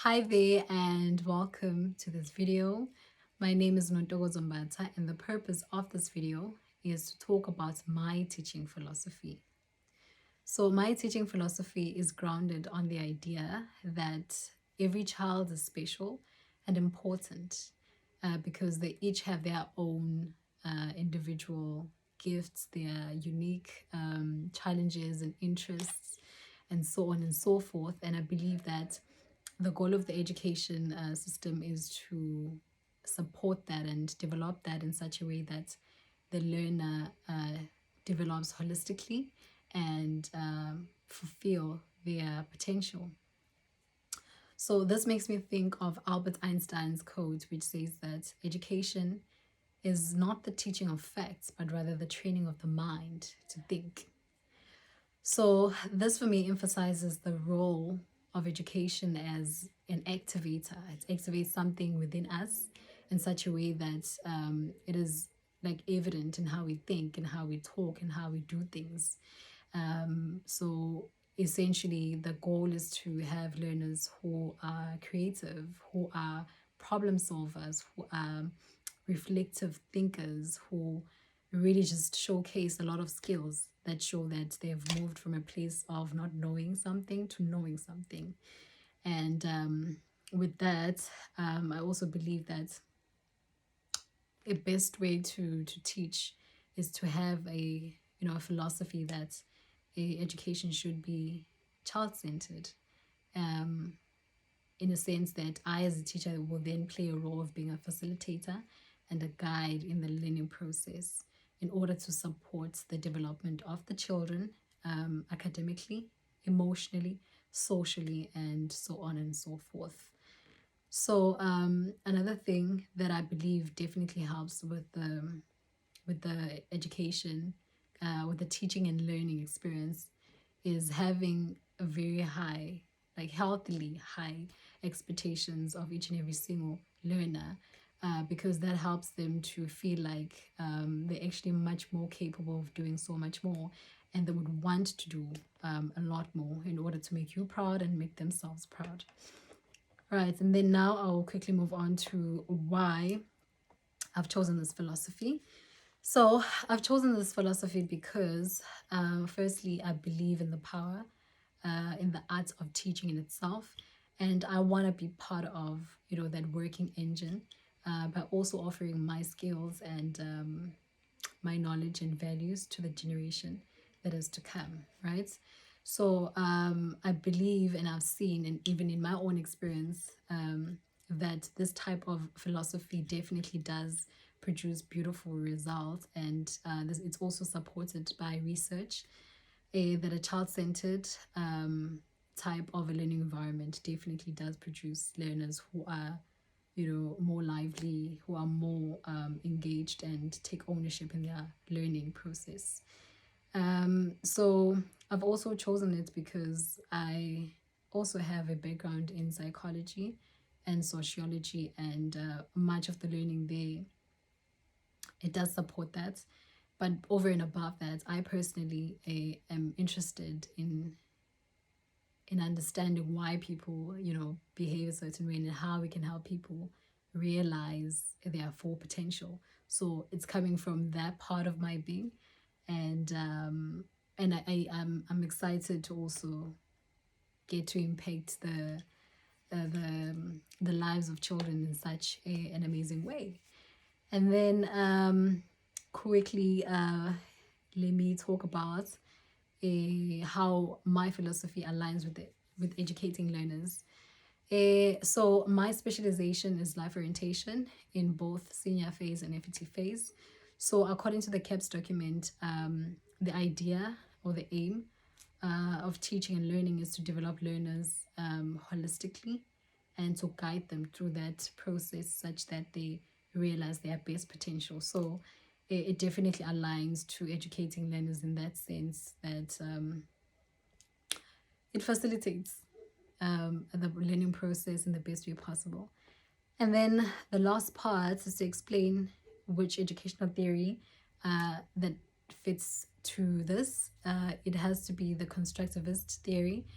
Hi there and welcome to this video. My name is Nontogo Zombata and the purpose of this video is to talk about my teaching philosophy. So my teaching philosophy is grounded on the idea that every child is special and important because they each have their own individual gifts, their unique challenges and interests, and so on and so forth. And I believe that the goal of the education system is to support that and develop that in such a way that the learner develops holistically and fulfill their potential. So this makes me think of Albert Einstein's quote, which says that education is not the teaching of facts, but rather the training of the mind to think. So this for me emphasizes the role of education as an activator. It activates something within us in such a way that it is like evident in how we think and how we talk and how we do things. So essentially the goal is to have learners who are creative, who are problem solvers, who are reflective thinkers, who really just showcase a lot of skills that show that they've moved from a place of not knowing something to knowing something. And with that, I also believe that a best way to teach is to have a philosophy that education should be child-centered, um, in a sense that I as a teacher will then play a role of being a facilitator and a guide in the learning process in order to support the development of the children academically, emotionally, socially, and so on and so forth. So another thing that I believe definitely helps with the education, with the teaching and learning experience, is having a very high, like healthily high expectations of each and every single learner, because that helps them to feel like they're actually much more capable of doing so much more, and they would want to do a lot more in order to make you proud and make themselves proud. Right, and then now I'll quickly move on to why I've chosen this philosophy. So I've chosen this philosophy because, firstly, I believe in the power, in the art of teaching in itself, and I want to be part of, that working engine, by also offering my skills and my knowledge and values to the generation that is to come, right? So I believe and I've seen, and even in my own experience, that this type of philosophy definitely does produce beautiful results, and it's also supported by research, that a child-centered type of a learning environment definitely does produce learners who are more lively, who are more engaged and take ownership in their learning process. So I've also chosen it because I also have a background in psychology and sociology, and much of the learning there, it does support that. But over and above that, I personally am interested in understanding why people, behave a certain way and how we can help people realize their full potential. So it's coming from that part of my being, and I'm excited to also get to impact the lives of children in such an amazing way. And then quickly, let me talk about how my philosophy aligns with educating learners. So my specialization is life orientation in both senior phase and FET phase. So according to the KEPS document, the idea or the aim of teaching and learning is to develop learners holistically and to guide them through that process such that they realize their best potential. So it definitely aligns to educating learners in that sense that it facilitates the learning process in the best way possible. And then the last part is to explain which educational theory that fits to this. It has to be the constructivist theory,